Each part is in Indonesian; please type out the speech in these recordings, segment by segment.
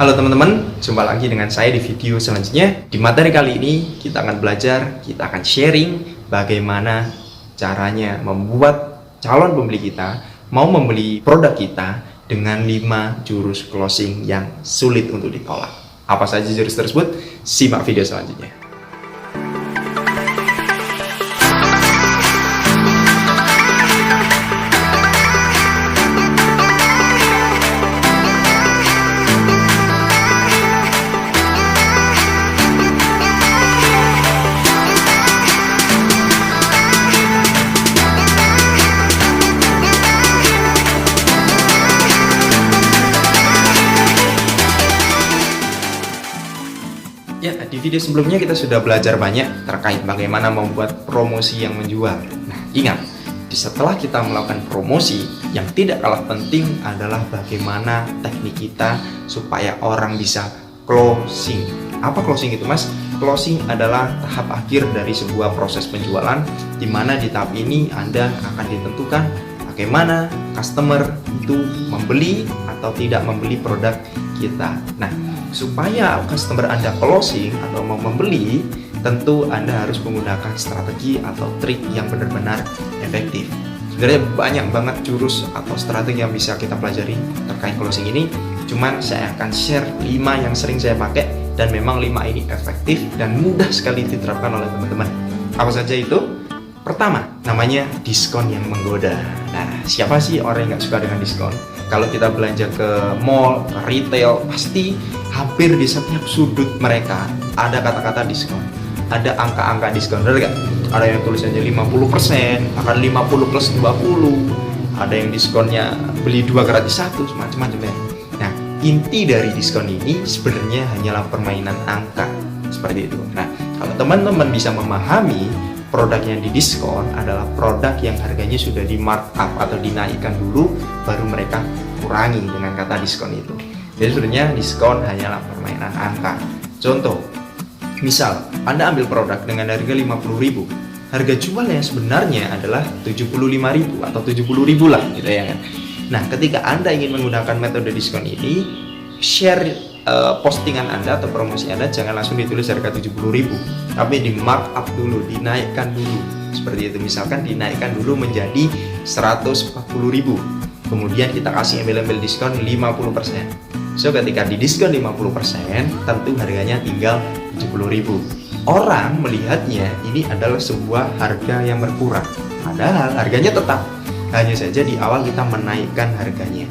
Halo teman-teman, jumpa lagi dengan saya di video selanjutnya. Di materi kali ini kita akan belajar, kita akan sharing bagaimana caranya membuat calon pembeli kita mau membeli produk kita dengan 5 jurus closing yang sulit untuk ditolak. Apa saja jurus tersebut? Simak video selanjutnya. Ya, di video sebelumnya kita sudah belajar banyak terkait bagaimana membuat promosi yang menjual. Nah, ingat, setelah kita melakukan promosi, yang tidak kalah penting adalah bagaimana teknik kita supaya orang bisa closing. Apa closing itu, Mas? Closing adalah tahap akhir dari sebuah proses penjualan, di mana di tahap ini Anda akan ditentukan bagaimana customer itu membeli atau tidak membeli produk kita. Nah, supaya customer Anda closing atau mau membeli, tentu Anda harus menggunakan strategi atau trik yang benar-benar efektif. Sebenarnya banyak banget jurus atau strategi yang bisa kita pelajari terkait closing ini. Cuman saya akan share 5 yang sering saya pakai dan memang 5 ini efektif dan mudah sekali diterapkan oleh teman-teman. Apa saja itu? Pertama, namanya diskon yang menggoda. Nah, siapa sih orang yang nggak suka dengan diskon? Kalau kita belanja ke mall, ke retail, pasti hampir di setiap sudut mereka ada kata-kata diskon, ada angka-angka diskon, benar nggak? Ada yang tulisannya 50%, akan 50 plus 20, ada yang diskonnya beli 2 gratis 1, macam-macam ya. Nah, inti dari diskon ini sebenarnya hanyalah permainan angka, seperti itu. Nah, kalau teman-teman bisa memahami produk yang didiskon adalah produk yang harganya sudah di markup atau dinaikkan dulu, baru mereka kurangi dengan kata diskon itu. Jadi sebenarnya diskon hanyalah permainan angka. Contoh, misal Anda ambil produk dengan harga 50.000, harga jualnya sebenarnya adalah 75.000 atau 70.000 lah, gitu ya kan. Nah, ketika Anda ingin menggunakan metode diskon ini, share postingan Anda atau promosi Anda jangan langsung ditulis harga 70.000, tapi di markup dulu, dinaikkan dulu. Seperti itu, misalkan dinaikkan dulu menjadi 140.000. Kemudian kita kasih embel-embel diskon 50%. So, ketika didiskon 50%, tentu harganya tinggal 70.000. Orang melihatnya ini adalah sebuah harga yang berkurang, padahal harganya tetap. Hanya saja di awal kita menaikkan harganya.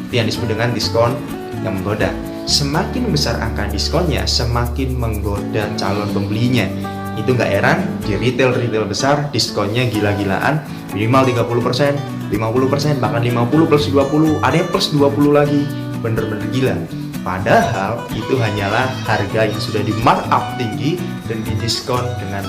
Itu yang disebut dengan diskon yang menggoda. Semakin besar angka diskonnya, semakin menggoda calon pembelinya. Itu nggak heran di retail besar diskonnya gila-gilaan, minimal 30%, 50%, bahkan 50 plus 20, ada yang plus 20 lagi, bener-bener gila. Padahal itu hanyalah harga yang sudah di markup tinggi dan didiskon dengan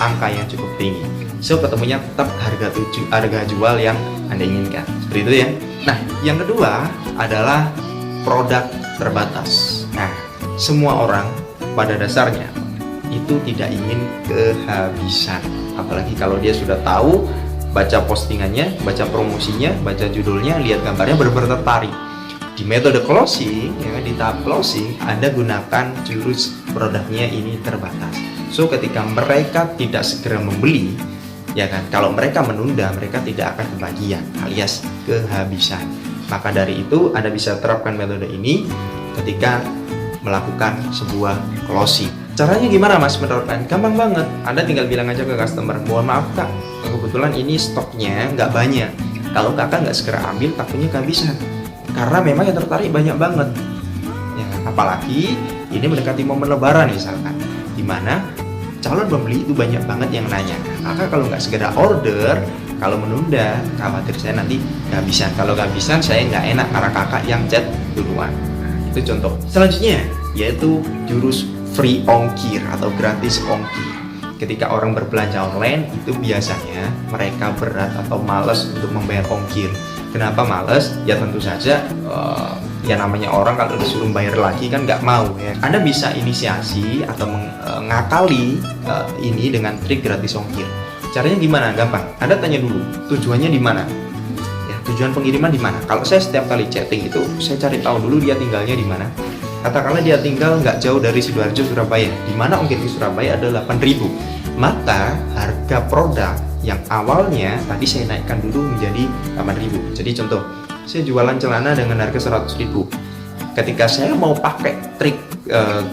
angka yang cukup tinggi. So, ketemunya tetap harga jual yang Anda inginkan. Seperti itu ya. Nah, yang kedua adalah produk terbatas. Nah, semua orang pada dasarnya itu tidak ingin kehabisan. Apalagi kalau dia sudah tahu, baca postingannya, baca promosinya, baca judulnya, lihat gambarnya, benar-benar tertarik. Di metode closing, ya, di tahap closing, Anda gunakan jurus produknya ini terbatas. So, ketika mereka tidak segera membeli, ya kan, kalau mereka menunda, mereka tidak akan kebagian alias kehabisan. Maka dari itu Anda bisa terapkan metode ini ketika melakukan sebuah closing. Caranya gimana, Mas, menerapkan? Gampang banget. Anda tinggal bilang aja ke customer, mohon maaf Kak, kebetulan ini stoknya nggak banyak. Kalau Kakak nggak segera ambil, takutnya kehabisan. Karena memang yang tertarik banyak banget. Ya, apalagi ini mendekati momen Lebaran misalkan, dimana calon pembeli itu banyak banget yang nanya, Kakak kalau nggak segera order, kalau menunda, khawatir saya nanti kehabisan. Kalau kehabisan, saya nggak enak karena Kakak yang chat duluan. Nah, itu contoh. Selanjutnya, yaitu jurus free ongkir atau gratis ongkir. Ketika orang berbelanja online, itu biasanya mereka berat atau malas untuk membayar ongkir. Kenapa malas? Ya tentu saja, ya namanya orang kalau disuruh bayar lagi kan nggak mau ya. Anda bisa inisiasi atau mengakali ini dengan trik gratis ongkir. Caranya gimana? Gampang. Anda tanya dulu tujuannya di mana. Ya, tujuan pengiriman di mana. Kalau saya setiap kali chatting itu saya cari tahu dulu dia tinggalnya di mana. Katakanlah dia tinggal nggak jauh dari Sidoarjo, Surabaya, di mana ongkir ke Surabaya ada 8.000. Maka harga produk yang awalnya tadi saya naikkan dulu menjadi 8.000. Jadi contoh, saya jualan celana dengan harga 100.000. Ketika saya mau pakai trik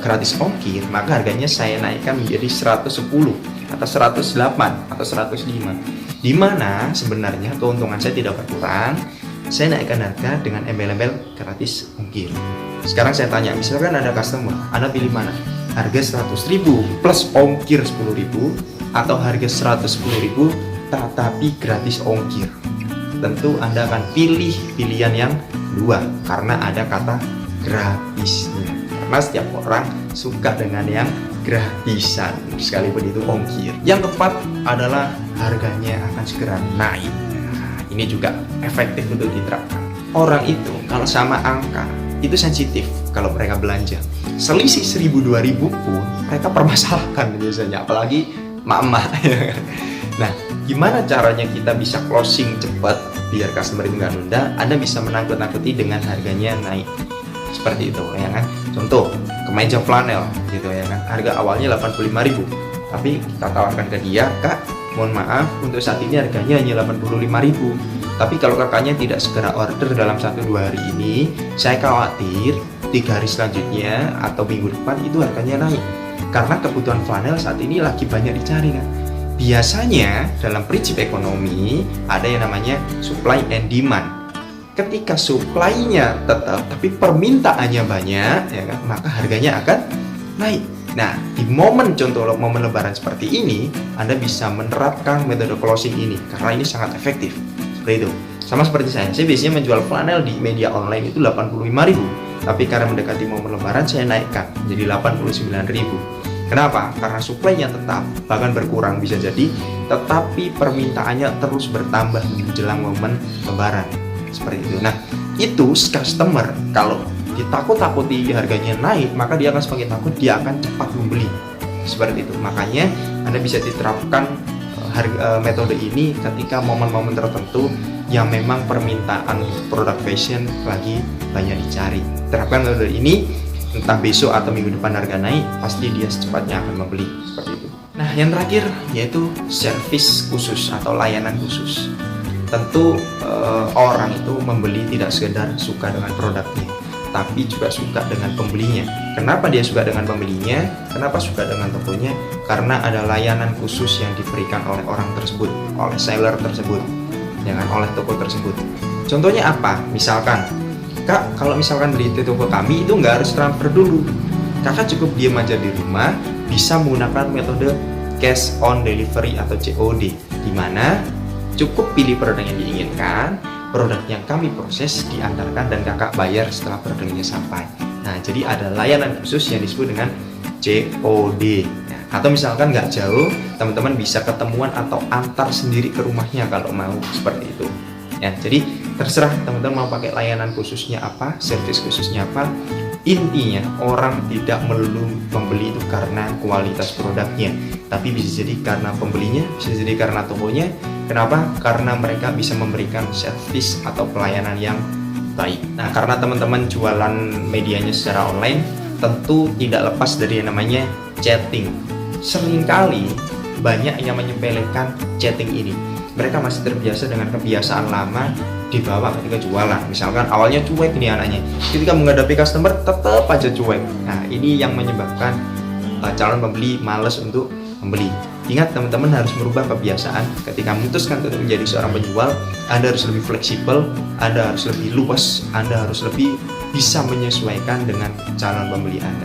gratis ongkir, maka harganya saya naikkan menjadi 110 atau 108 atau 105. Di mana sebenarnya keuntungan saya tidak berkurang. Saya naikkan harga dengan embel-embel gratis ongkir. Sekarang saya tanya, misalkan ada customer, Anda pilih mana? Harga 100.000 plus ongkir 10.000 atau harga 110.000 tetapi gratis ongkir? Tentu Anda akan pilih pilihan yang kedua karena ada kata gratisnya. Karena setiap orang suka dengan yang gratisan sekalipun itu ongkir. Yang keempat adalah harganya akan segera naik. Ini juga efektif untuk diterapkan. Orang itu kalau sama angka itu sensitif kalau mereka belanja. Selisih 1.000-2.000 pun mereka permasalahkan biasanya, apalagi mak-mak. Nah, gimana caranya kita bisa closing cepat biar customer itu nggak nunda? Anda bisa menakut-nakuti dengan harganya naik. Seperti itu ya kan. Contoh, kemeja flanel gitu ya kan. Harga awalnya 85.000. Tapi kita tawarkan ke dia, "Kak, mohon maaf untuk saat ini harganya hanya 85.000. Tapi kalau kakaknya tidak segera order dalam 1-2 hari ini, saya khawatir 3 hari selanjutnya atau minggu depan itu harganya naik. Karena kebutuhan flanel saat ini lagi banyak dicari kan." Biasanya dalam prinsip ekonomi ada yang namanya supply and demand. Ketika supply-nya tetap tapi permintaannya banyak ya kan, maka harganya akan naik. Nah, di momen lebaran seperti ini, Anda bisa menerapkan metode closing ini karena ini sangat efektif. Seperti itu. Sama seperti saya biasanya menjual flanel di media online itu 85.000. Tapi karena mendekati momen lebaran saya naikkan jadi 89.000. Kenapa? Karena supply-nya tetap, bahkan berkurang bisa jadi, tetapi permintaannya terus bertambah menjelang momen lebaran. Seperti itu. Nah, itu customer kalau ditakut-takuti harganya naik, maka dia akan semakin takut, dia akan cepat membeli. Seperti itu. Makanya Anda bisa diterapkan metode ini ketika momen-momen tertentu yang memang permintaan produk fashion lagi banyak dicari. Terapkan metode ini, entah besok atau minggu depan harga naik, pasti dia secepatnya akan membeli. Seperti itu. Nah, yang terakhir yaitu service khusus atau layanan khusus. Tentu orang itu membeli tidak sekedar suka dengan produknya, tapi juga suka dengan pembelinya. Kenapa dia suka dengan pembelinya? Kenapa suka dengan tokonya? Karena ada layanan khusus yang diberikan oleh orang tersebut, oleh seller tersebut, jangan oleh toko tersebut. Contohnya apa? Misalkan, "Kak, kalau misalkan beli di toko kami itu nggak harus transfer dulu. Kakak cukup diam aja di rumah, bisa menggunakan metode cash on delivery atau COD, di mana cukup pilih produk yang diinginkan, produk yang kami proses diantarkan dan kakak bayar setelah produknya sampai." Nah, jadi ada layanan khusus yang disebut dengan COD. Nah, atau misalkan nggak jauh, teman-teman bisa ketemuan atau antar sendiri ke rumahnya kalau mau, seperti itu. Ya, jadi terserah teman-teman mau pakai layanan khususnya apa, service khususnya apa. Intinya orang tidak melulu membeli itu karena kualitas produknya, tapi bisa jadi karena pembelinya, bisa jadi karena tokonya. Kenapa? Karena mereka bisa memberikan service atau pelayanan yang baik. Nah, karena teman-teman jualan medianya secara online, tentu tidak lepas dari yang namanya chatting. Seringkali banyak yang menyepelekan chatting ini. Mereka masih terbiasa dengan kebiasaan lama dibawa ketika jualan. Misalkan awalnya cuek nih anaknya, ketika menghadapi customer tetap aja cuek. Nah, ini yang menyebabkan calon pembeli malas untuk membeli. Ingat, teman-teman harus merubah kebiasaan. Ketika memutuskan untuk menjadi seorang penjual, Anda harus lebih fleksibel, Anda harus lebih luas, Anda harus lebih bisa menyesuaikan dengan calon pembeli Anda.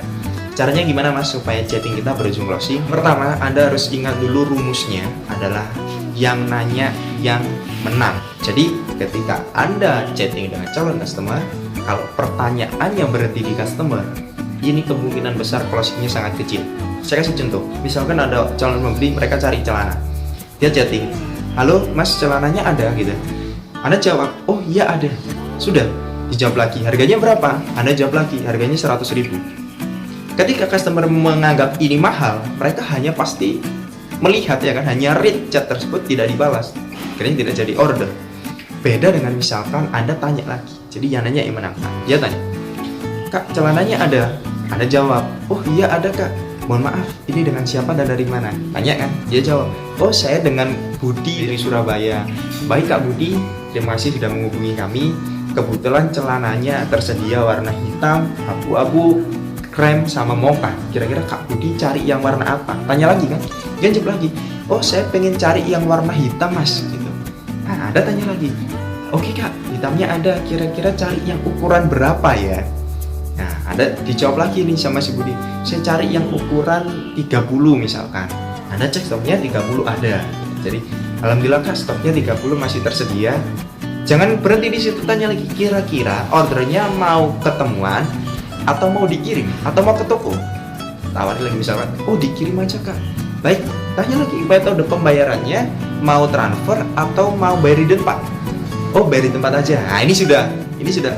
Caranya gimana mas supaya chatting kita berujung closing? Pertama, Anda harus ingat dulu rumusnya adalah yang nanya yang menang. Jadi ketika Anda chatting dengan calon customer, kalau pertanyaannya berhenti di customer, ini kemungkinan besar closingnya sangat kecil. Saya kasih contoh, misalkan ada calon pembeli, mereka cari celana, dia chatting, "Halo mas, celananya ada?" gitu. Anda jawab, "Oh iya ada." Sudah, dijawab lagi, "Harganya berapa?" Anda jawab lagi, "Harganya 100.000." Ketika customer menganggap ini mahal, mereka hanya pasti melihat ya kan, hanya read chat tersebut, tidak dibalas, akhirnya tidak jadi order. Beda dengan misalkan Anda tanya lagi, jadi yang nanya yang menang. Dia tanya, Kak, celananya ada? Anda jawab, oh iya ada kak. Mohon maaf, ini dengan siapa dan dari mana? Tanya kan? Dia jawab, oh saya dengan Budi dari Surabaya. Baik Kak Budi, terima kasih sudah menghubungi kami. Kebetulan celananya tersedia warna hitam, abu-abu, krem, sama mocha. Kira-kira Kak Budi cari yang warna apa? Tanya lagi kan? Dia jawab lagi, oh saya pengen cari yang warna hitam mas gitu. Nah, ada tanya lagi, oke kak, hitamnya ada, kira-kira cari yang ukuran berapa ya? Nah, ada dijawab lagi nih sama si Budi, saya cari yang ukuran 30 misalkan. Anda cek stoknya 30 ada. Jadi alhamdulillah kak, stoknya 30 masih tersedia. Jangan berhenti di situ, tanya lagi, kira-kira ordernya mau ketemuan atau mau dikirim atau mau ke toko? Tawarin lagi misalkan, oh dikirim aja kak. Baik, tanya lagi metode pembayarannya, mau transfer atau mau bayar di tempat? Oh bayar di tempat aja. Nah ini sudah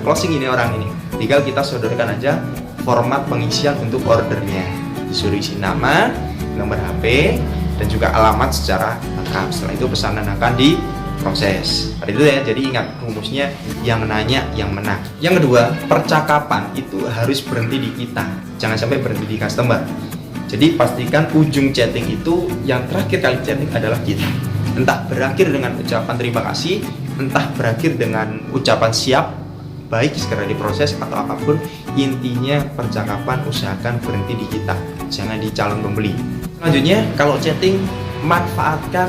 closing ini orang ini. Tinggal kita sodorkan aja format pengisian untuk ordernya. Disuruh isi nama, nomor HP, dan juga alamat secara lengkap. Setelah itu pesanan akan diproses. Seperti itu ya. Jadi ingat rumusnya, yang nanya yang menang. Yang kedua, percakapan itu harus berhenti di kita. Jangan sampai berhenti di customer. Jadi pastikan ujung chatting itu yang terakhir kali chatting adalah kita. Entah berakhir dengan ucapan terima kasih, entah berakhir dengan ucapan siap, baik segera diproses atau apapun. Intinya percakapan usahakan berhenti di kita, jangan di calon pembeli. Selanjutnya, kalau chatting, manfaatkan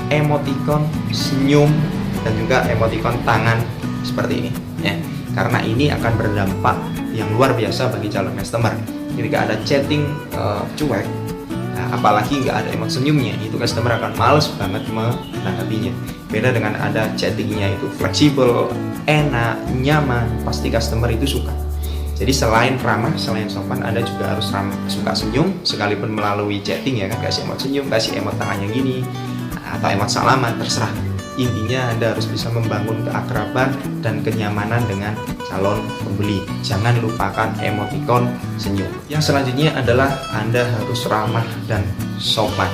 emoticon senyum dan juga emoticon tangan seperti ini ya. Karena ini akan berdampak yang luar biasa bagi calon customer. Ketika ada chatting cuek, nah, apalagi nggak ada emot senyumnya, itu customer akan males banget menanggapinya. Beda dengan ada chattingnya itu fleksibel, enak, nyaman, pasti customer itu suka. Jadi selain ramah, selain sopan, Anda juga harus ramah, suka senyum, sekalipun melalui chatting ya kan, kasih emot senyum, kasih emot tangan yang gini, atau emot salaman, terserah. Intinya Anda harus bisa membangun keakraban dan kenyamanan dengan calon pembeli. Jangan lupakan emoticon senyum. Yang selanjutnya adalah Anda harus ramah dan sopan.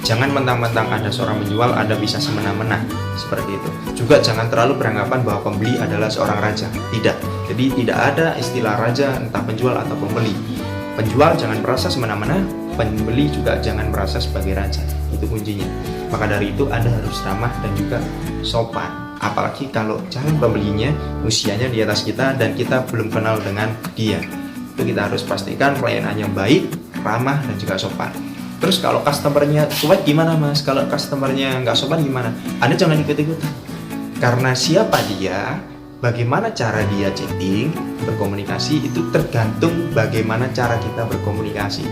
Jangan mentang-mentang Anda seorang penjual, Anda bisa semena-mena seperti itu. Juga jangan terlalu beranggapan bahwa pembeli adalah seorang raja. Tidak. Jadi tidak ada istilah raja entah penjual atau pembeli. Penjual jangan merasa semena-mena, pembeli juga jangan merasa sebagai raja. Itu kuncinya. Maka dari itu Anda harus ramah dan juga sopan. Apalagi kalau calon pembelinya usianya di atas kita dan kita belum kenal dengan dia. Itu kita harus pastikan pelayanannya baik, ramah, dan juga sopan. Terus kalau customernya cuek gimana mas? Kalau customernya nggak sopan gimana? Anda jangan ikut-ikutan. Karena siapa dia, bagaimana cara dia chatting, berkomunikasi, itu tergantung bagaimana cara kita berkomunikasi.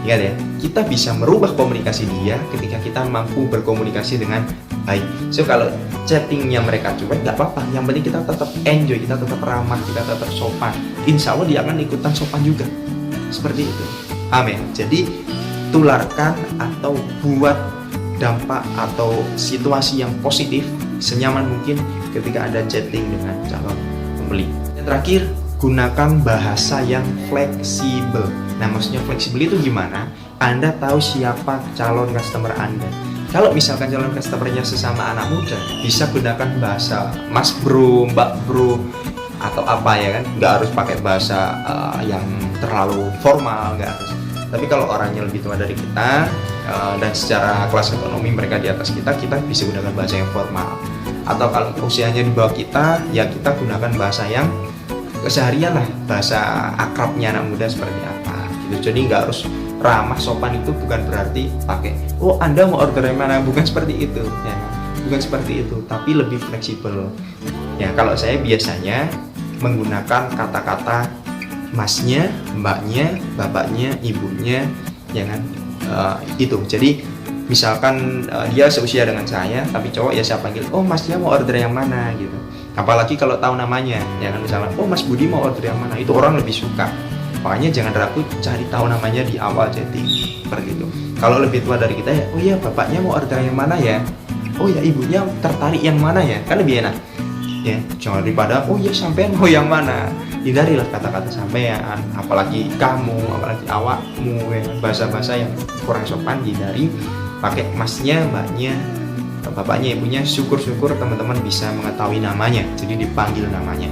Ingat ya, kita bisa merubah komunikasi dia ketika kita mampu berkomunikasi dengan baik. So kalau chattingnya mereka cuek, nggak apa-apa. Yang penting kita tetap enjoy, kita tetap ramah, kita tetap sopan. Insya Allah dia akan ikutan sopan juga. Seperti itu. Amin. Jadi tularkan atau buat dampak atau situasi yang positif senyaman mungkin ketika ada chatting dengan calon pembeli. Yang terakhir, gunakan bahasa yang fleksibel. Nah, maksudnya fleksibel itu gimana? Anda tahu siapa calon customer Anda. Kalau misalkan calon customernya sesama anak muda, bisa gunakan bahasa mas bro, mbak bro, atau apa ya kan? Nggak harus pakai bahasa yang terlalu formal, nggak harus. Tapi kalau orangnya lebih tua dari kita dan secara kelas ekonomi mereka di atas kita, kita bisa gunakan bahasa yang formal. Atau kalau usianya di bawah kita, ya kita gunakan bahasa yang keseharian lah, bahasa akrabnya anak muda seperti apa gitu. Jadi nggak harus ramah, sopan itu bukan berarti pakai oh Anda mau order yang mana, bukan seperti itu ya, bukan seperti itu, tapi lebih fleksibel ya. Kalau saya biasanya menggunakan kata-kata masnya, mbaknya, bapaknya, ibunya ya kan, itu. Jadi misalkan dia seusia dengan saya tapi cowok, ya saya panggil oh masnya mau order yang mana gitu. Apalagi kalau tahu namanya, ya kan, misalnya oh Mas Budi mau order yang mana, itu orang lebih suka. Makanya jangan ragu, cari tahu namanya di awal chatting seperti itu. Kalau lebih tua dari kita ya, oh iya bapaknya mau order yang mana ya, oh ya ibunya tertarik yang mana ya, kan lebih enak ya. Jangan daripada oh ya sampean mau yang mana. Hindarilah kata-kata sampean, apalagi kamu, apalagi awakmu ya. Bahasa-bahasa yang kurang sopan hindari. Pakai masnya, mbaknya, bapaknya, ibunya. Syukur-syukur teman-teman bisa mengetahui namanya, jadi dipanggil namanya.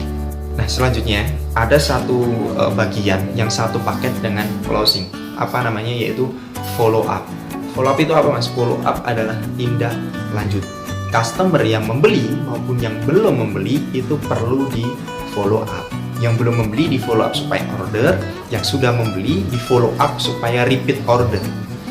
Nah, selanjutnya ada satu bagian yang satu paket dengan closing. Apa namanya? Yaitu follow up. Follow up itu apa, Mas? Follow up adalah tindak lanjut. Customer yang membeli maupun yang belum membeli itu perlu di follow up. Yang belum membeli di follow up supaya order, yang sudah membeli di follow up supaya repeat order.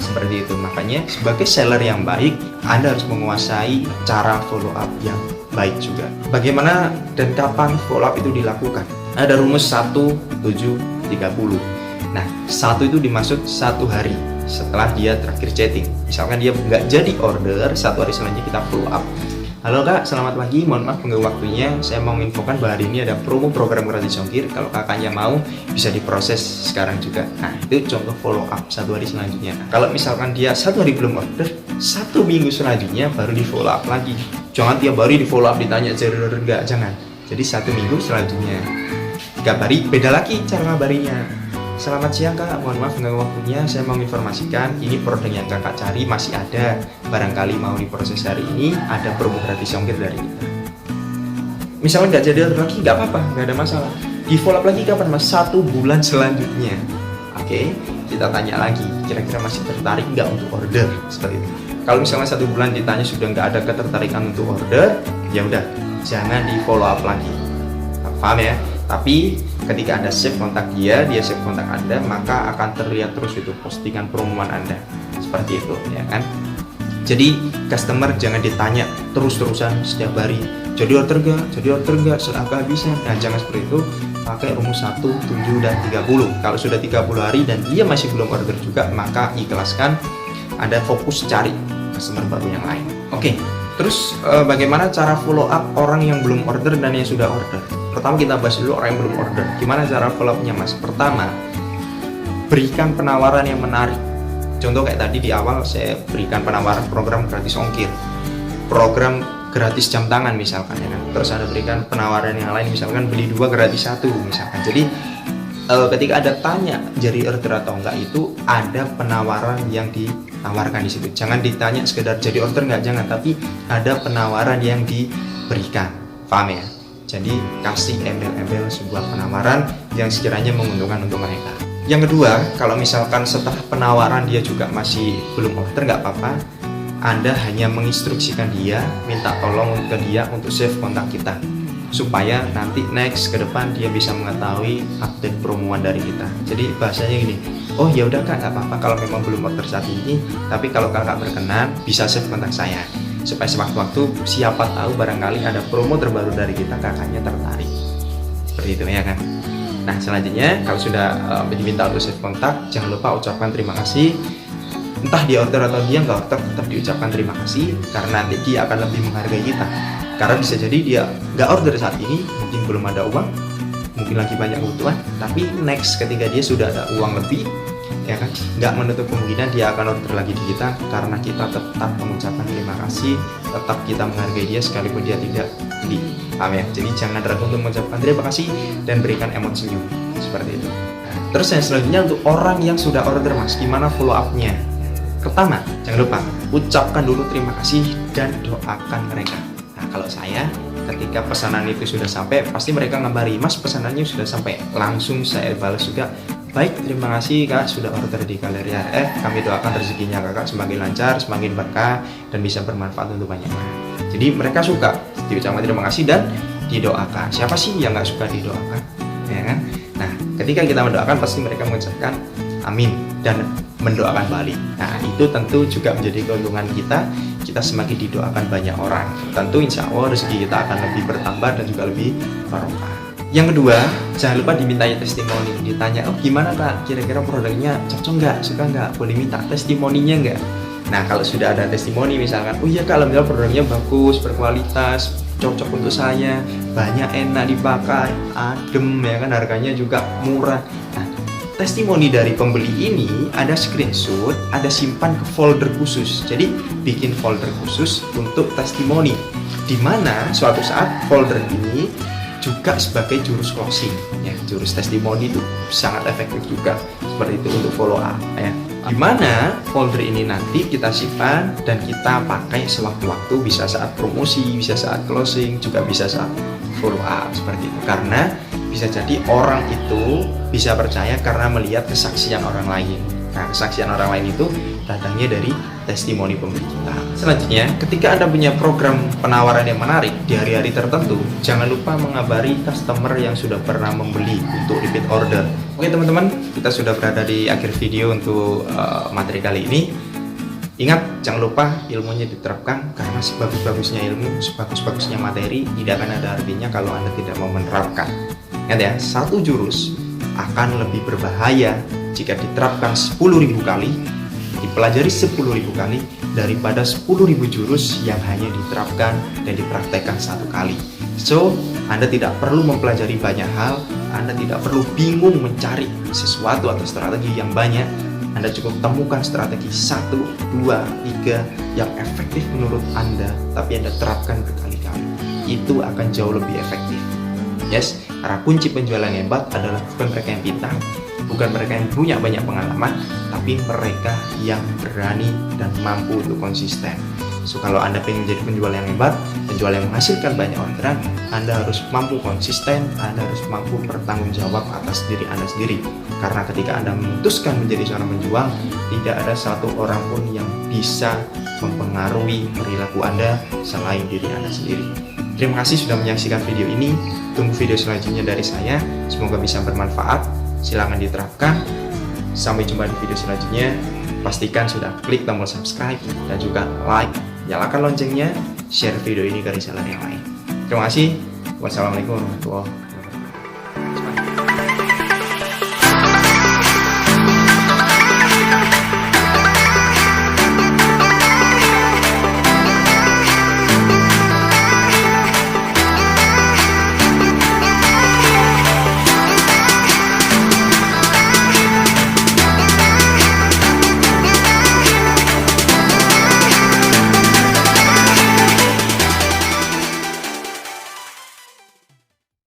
Seperti itu. Makanya sebagai seller yang baik, Anda harus menguasai cara follow up yang baik juga. Bagaimana dan kapan follow up itu dilakukan? Ada rumus 1-7-30. Nah, 1 itu dimaksud 1 hari setelah dia terakhir chatting. Misalkan dia nggak jadi order, 1 hari selanjutnya kita follow up. Halo Kak, selamat pagi, mohon maaf mengganggu waktunya. Saya mau menginfokan bahwa hari ini ada promo program gratis ongkir. Kalau kakaknya mau, bisa diproses sekarang juga. Nah, itu contoh follow up 1 hari selanjutnya. Nah, kalau misalkan dia 1 hari belum order, 1 minggu selanjutnya baru di follow up lagi. Jangan tiap hari di follow up ditanya jadi order enggak, jangan. Jadi 1 minggu selanjutnya dikabari, beda lagi cara ngabarinya. Selamat siang Kak, mohon maaf mengganggu waktunya. Saya mau menginformasikan ini produk yang kakak cari masih ada. Barangkali mau diproses hari ini, ada promo gratis ongkir dari kita. Misalnya nggak jadi order lagi, nggak apa-apa, nggak ada masalah. Di follow up lagi kapan Mas? 1 bulan selanjutnya. Oke, kita tanya lagi, kira-kira masih tertarik nggak untuk order? Seperti itu. Kalau misalnya 1 bulan ditanya sudah nggak ada ketertarikan untuk order, ya udah, jangan di follow up lagi. Paham ya? Tapi ketika Anda save kontak dia save kontak Anda, maka akan terlihat terus itu postingan promoan Anda. Seperti itu, ya kan? Jadi customer jangan ditanya terus-terusan setiap hari, jadi order enggak, sudah kehabisan. Nah, jangan seperti itu. Pakai rumus 1, 7, dan 30. Kalau sudah 30 hari dan dia masih belum order juga, maka ikhlaskan. Anda fokus cari customer baru yang lain. Oke, terus bagaimana cara follow up orang yang belum order dan yang sudah order? Pertama kita bahas dulu orang yang belum order. Gimana cara follow up-nya, Mas? Pertama, berikan penawaran yang menarik. Contoh kayak tadi di awal saya berikan penawaran program gratis ongkir, program gratis jam tangan misalkan, ya kan. Terus ada berikan penawaran yang lain, misalkan beli 2 gratis 1 misalkan. Jadi ketika ada tanya jadi order atau enggak, itu ada penawaran yang ditawarkan di situ. Jangan ditanya sekedar jadi order enggak, jangan, tapi ada penawaran yang diberikan. Paham ya? Jadi kasih embel-embel sebuah penawaran yang sekiranya menguntungkan untuk mereka. Yang kedua, kalau misalkan setelah penawaran dia juga masih belum order, nggak apa-apa. Anda hanya menginstruksikan dia, minta tolong ke dia untuk save kontak kita, supaya nanti next ke depan dia bisa mengetahui update promoan dari kita. Jadi bahasanya gini, oh ya udah Kak, nggak apa-apa kalau memang belum order saat ini, tapi kalau kakak berkenan bisa save kontak saya, supaya sewaktu-waktu siapa tahu barangkali ada promo terbaru dari kita, kakaknya tertarik. Seperti itu ya kan. Nah, selanjutnya kalau sudah diminta untuk save kontak, jangan lupa ucapkan terima kasih. Entah dia order atau dia nggak order, tetap diucapkan terima kasih, karena nanti dia akan lebih menghargai kita. Karena bisa jadi dia nggak order saat ini, mungkin belum ada uang, mungkin lagi banyak kebutuhan, tapi next ketika dia sudah ada uang lebih, ya kan, nggak menutup kemungkinan dia akan order lagi di kita, karena kita tetap mengucapkan terima kasih, tetap kita menghargai dia sekalipun dia tidak beli. Paham ya? Jadi jangan ragu untuk mengucapkan terima kasih dan berikan emot senyum seperti itu. Terus yang selanjutnya untuk orang yang sudah order, Mas, gimana follow up-nya? Pertama, jangan lupa ucapkan dulu terima kasih dan doakan mereka. Nah, kalau saya ketika pesanan itu sudah sampai, pasti mereka ngabari, Mas pesanannya sudah sampai, langsung saya balas juga, baik terima kasih Kak sudah order di Galeri RF, kami doakan rezekinya Kakak semakin lancar, semakin berkah, dan bisa bermanfaat untuk banyak orang. Jadi mereka suka diucapkan terima kasih dan didoakan. Siapa sih yang nggak suka didoakan, ya kan? Nah, ketika kita mendoakan pasti mereka mengucapkan amin dan mendoakan balik. Nah, itu tentu juga menjadi keuntungan kita. Kita semakin didoakan banyak orang, tentu insya Allah rezeki kita akan lebih bertambah dan juga lebih barokah. Yang kedua, jangan lupa dimintanya testimoni. Ditanya, oh gimana Kak, kira-kira produknya cocok nggak, suka nggak, boleh minta testimoninya nggak? Nah, kalau sudah ada testimoni misalkan, oh iya Kak, alhamdulillah produknya bagus, berkualitas, cocok untuk saya, banyak, enak dipakai, adem, ya kan, harganya juga murah. Nah, testimoni dari pembeli ini ada screenshot, ada simpan ke folder khusus. Jadi bikin folder khusus untuk testimoni, di mana suatu saat folder ini juga sebagai jurus closing. Ya, jurus testimoni itu sangat efektif juga seperti itu untuk follow up. Ya. di mana folder ini nanti kita simpan dan kita pakai sewaktu-waktu, bisa saat promosi, bisa saat closing, juga bisa saat follow up seperti itu. Karena bisa jadi orang itu bisa percaya karena melihat kesaksian orang lain. Nah, kesaksian orang lain itu datangnya dari testimoni pembeli kita. Selanjutnya, ketika Anda punya program penawaran yang menarik di hari-hari tertentu, jangan lupa mengabari customer yang sudah pernah membeli untuk repeat order. Oke teman-teman, kita sudah berada di akhir video untuk materi kali ini. Ingat, jangan lupa ilmunya diterapkan, karena sebagus-bagusnya ilmu, sebagus-bagusnya materi, tidak akan ada artinya kalau Anda tidak mau menerapkan. Ingat ya, satu jurus akan lebih berbahaya jika diterapkan 10.000 kali, dipelajari 10.000 kali, daripada 10.000 jurus yang hanya diterapkan dan dipraktekkan satu kali. So, Anda tidak perlu mempelajari banyak hal, Anda tidak perlu bingung mencari sesuatu atau strategi yang banyak. Anda cukup temukan strategi 1, 2, 3 yang efektif menurut Anda, tapi Anda terapkan berkali-kali. Itu akan jauh lebih efektif. Yes, karena kunci penjualan yang hebat adalah bukan mereka yang pintar, bukan mereka yang punya banyak pengalaman, tapi mereka yang berani dan mampu untuk konsisten. So, kalau Anda ingin jadi penjual yang hebat, penjual yang menghasilkan banyak orderan, Anda harus mampu konsisten, Anda harus mampu bertanggung jawab atas diri Anda sendiri. Karena ketika Anda memutuskan menjadi seorang penjual, tidak ada satu orang pun yang bisa mempengaruhi perilaku Anda selain diri Anda sendiri. Terima kasih sudah menyaksikan video ini. Tunggu video selanjutnya dari saya. Semoga bisa bermanfaat. Silahkan diterapkan. Sampai jumpa di video selanjutnya. Pastikan sudah klik tombol subscribe dan juga like. Nyalakan loncengnya. Share video ini ke reseller yang lain. Terima kasih. Wassalamualaikum warahmatullahi wabarakatuh.